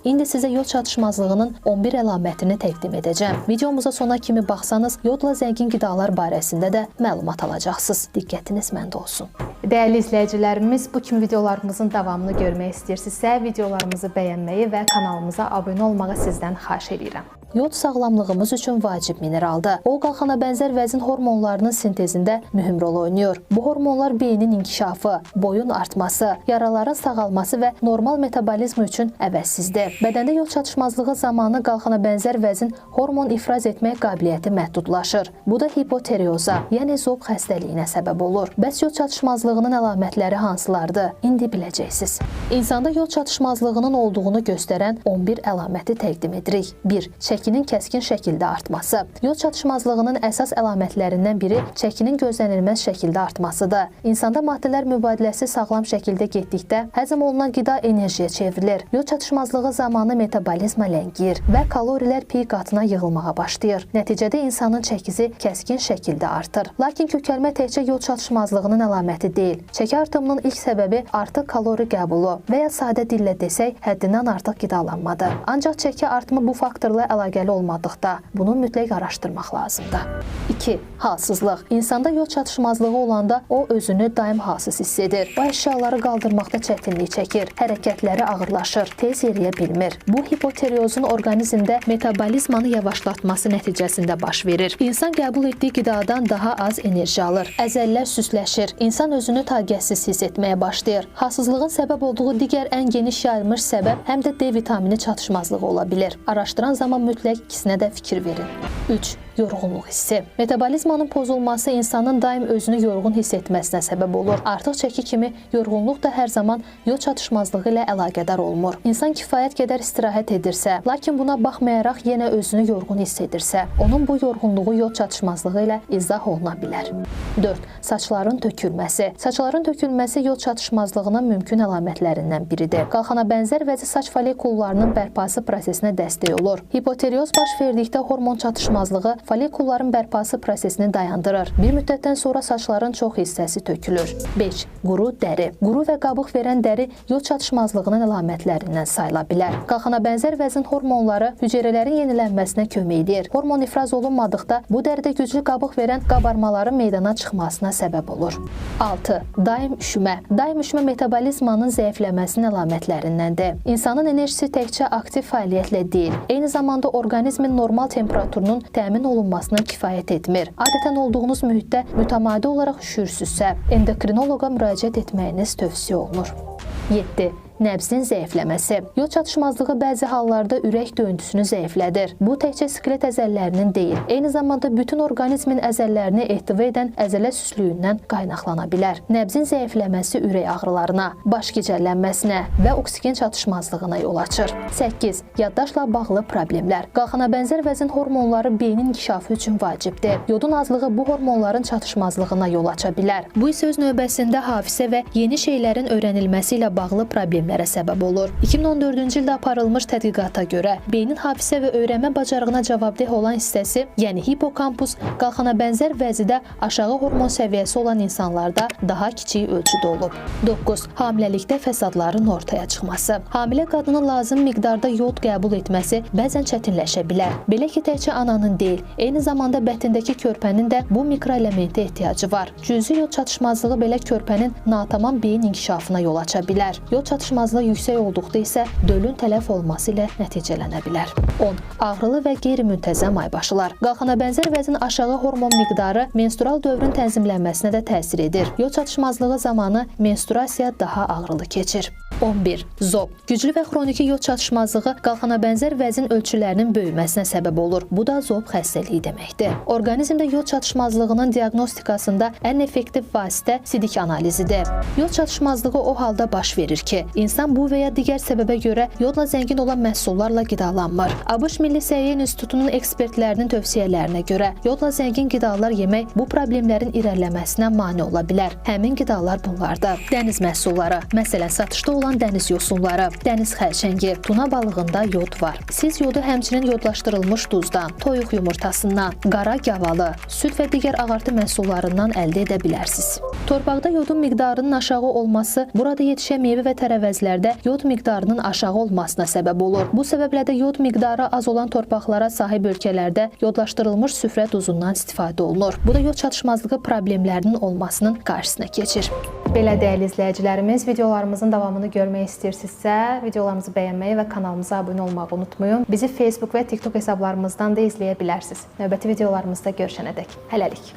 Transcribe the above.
İndi sizə yod çatışmazlığının 11 əlamətini təqdim edəcəm. Videomuza sona kimi baxsanız, yodla zəngin qidalar barəsində də məlumat alacaqsınız. Diqqətiniz məndə olsun. Dəyərli izləyicilərimiz, bu kimi videolarımızın davamını görmək istəyirsinizsə, videolarımızı bəyənməyi və kanalımıza abunə olmağı sizdən xahiş edirəm. Yod sağlamlığımız üçün vacib mineraldır. O, qalxana bənzər vəzin hormonlarının sintezində mühüm rol oynayır. Bu hormonlar beynin inkişafı, boyun artması, yaraların sağalması və normal metabolizm üçün əvəzsizdir. Bədəndə yod çatışmazlığı zamanı qalxana bənzər vəzin hormon ifraz etmək qabiliyyəti məhdudlaşır. Bu da hipotireoza, yəni zob xəstəliyinə səbəb olur. Bəs yod çatışmazlığının əlamətləri hansılardır? İndi biləcəksiniz. İnsanda yod çatışmazlığının olduğunu göstərən 11 əlaməti təqdim edirik. 1. Çəkinin kəskin şəkildə artması. Yod çatışmazlığının əsas əlamətlərindən biri çəkinin gözlənilməz şəkildə artmasıdır. İnsanda maddələr mübadiləsi sağlam şəkildə getdikdə həzm olunan qida enerjiyə çevrilir. Yod çatışmazlığı zamanı metabolizma ləngiyir və kalorilər piy qatına yığılmağa başlayır. Nəticədə insanın çəkisi kəskin şəkildə artır. Lakin kökəlmə təkcə yod çatışmazlığının əlaməti deyil. Çəki artımının ilk səbəbi artıq kalori qəbulu və ya sadə dillə desək, həddindən artıq qidalanmadır. Ancaq çəki artımı bu faktorla əlaqəli olmadıqda bunu mütləq araşdırmaq lazımdır. 2. Halsızlıq. İnsanda yod çatışmazlığı olanda o özünü daim halsız hiss edir. Bu əşyaları qaldırmaqda çətinlik çəkir, hərəkətləri ağırlaşır, tez yeriyə bilmir. Bu hipotireozun orqanizmdə metabolizmanı yavaşlatması nəticəsində baş verir. İnsan qəbul etdiyi qidadan daha az enerji alır, əzəllər süsləşir, insan özünü taqətsiz hiss etməyə başlayır. Halsızlığın səbəb olduğu digər ən geniş yayılmış səbəb həm də D vitamini çatışmazlığı ola bilir. Araşdıran zaman mütləq ikisinə də fikir verin. 3. Yorğunluq hissi. Metabolizmanın pozulması insanın daim özünü yorğun hiss etməsinə səbəb olur. Artıq çəki kimi yorğunluq da hər zaman yod çatışmazlığı ilə əlaqədar olmur. İnsan kifayət qədər istirahət edirsə, lakin buna baxmayaraq yenə özünü yorğun hiss edirsə, onun bu yorğunluğu yod çatışmazlığı ilə izah oluna bilər. 4. Saçların tökülməsi. Saçların tökülməsi yod çatışmazlığının mümkün əlamətlərindən biridir. Qalxana bənzər vəzi saç follikullarının bərpası prosesinə dəstək olur. Hipotireoz baş verdikdə hormon çatışmazlığı follikulların bərpası prosesini dayandırır. Bir müddətdən sonra saçların çox hissəsi tökülür. 5. Quru dəri. Quru və qabıq verən dəri yod çatışmazlığının əlamətlərindən sayıla bilər. Qalxana bənzər vəzin hormonları hüceyrələrin yenilənməsinə kömək edir. Hormon ifraz olunmadıqda bu dəridə güclü qabıq verən qabarmaların meydana çıxmasına səbəb olur. 6. Daim üşümə. Daim üşümə metabolizmanın zəifləməsinin əlamətlərindəndir. İnsanın enerjisi təkcə aktiv fəaliyyətlə deyil, eyni zamanda orqanizmin normal temperaturunun təmin olunmasına kifayət etmir. Adətən olduğunuz mühitdə mütəmadi olaraq üşürsünüzsə, endokrinoloqa müraciət etməyiniz tövsiyə olunur. 7. Nəbzin zəifləməsi. Yod çatışmazlığı bəzi hallarda ürək döyüntüsünü zəiflədir. Bu təkcə skelet əzəllərinin deyil, eyni zamanda bütün orqanizmin əzəllərini ehtiva edən əzələ süslüyündən qaynaqlana bilər. Nəbzin zəifləməsi ürək ağrılarına, baş gicəllənməsinə və oksigen çatışmazlığına yol açır. 8. Yaddaşla bağlı problemlər. Qalxana bənzər vəzin hormonları beynin inkişafı üçün vacibdir. Yodun azlığı bu hormonların çatışmazlığına yol aça bilər. Bu isə öz növbəsində hafizə və yeni şeylərin öyrənilməsi ilə bağlı problemlərə səbəb olur. 2014-cü ildə aparılmış tədqiqata görə beynin hafizə və öyrənmə bacarığına cavabdeh olan hissəsi, yəni hipokampus, qalxana bənzər vəzidə aşağı hormon səviyyəsi olan insanlarda daha kiçik ölçüdə olub. 9. Hamiləlikdə fəsadların ortaya çıxması. Hamilə qadının lazım miqdarda yod qəbul etməsi bəzən çətinləşə bilər. Belə ki, təkcə ananın deyil, eyni zamanda bətindəki körpənin də bu mikroelementə ehtiyacı var. Cüzi yod çatışmazlığı belə körpənin natamam beyin inkişafına yol aça bilər. Yod çatışmazlığı yüksək olduqda isə dölün tələf olması ilə nəticələnə bilər. 10. Ağrılı və qeyri-müntəzəm aybaşılar. Qalxana bənzər vəzin aşağı hormon miqdarı menstrual dövrün tənzimlənməsinə də təsir edir. Yod çatışmazlığı zamanı menstruasiya daha ağrılı keçir. 11. Zob. Güclü və xroniki yod çatışmazlığı qalxana bənzər vəzin ölçülərinin böyüməsinə səbəb olur. Bu da zob xəstəliyi deməkdir. Orqanizmdə yod çatışmazlığının diaqnostikasında ən effektiv vasitə sidik analizidir. Yod çatışmazlığı o halda baş verir ki, insan bu və ya digər səbəbə görə yodla zəngin olan məhsullarla qidalanmır. ABŞ Milli Səhiyyə İnstitutunun ekspertlərinin tövsiyələrinə görə yodla zəngin qidalar yemək bu problemlərin irəliləməsinə mane ola bilər. Həmin qidalar bunlardır: dəniz məhsulları, məsələn satışda olan olan dəniz yosunları, dəniz xərçəngi, tuna balığında yod var. Siz yodu həmçinin yodlaşdırılmış duzdan, toyuq yumurtasından, qara gavalı, süd və digər ağartı məhsullarından əldə edə bilərsiniz. Torpaqda yodun miqdarının aşağı olması burada yetişən meyvə və tərəvəzlərdə yod miqdarının aşağı olmasına səbəb olur. Bu səbəblə də yod miqdarı az olan torpaqlara sahib ölkələrdə yodlaşdırılmış süfrə duzundan istifadə olunur. Bu da yod çatışmazlığı problemlərinin olmasının qarşısına keçir. Belə dəyərli izləyicilərimiz, videolarımızın davamını görmək istəyirsinizsə, videolarımızı bəyənməyi və kanalımıza abunə olmağı unutmayın. Bizi Facebook və TikTok hesablarımızdan da izləyə bilərsiniz. Növbəti videolarımızda görüşənədək. Hələlik.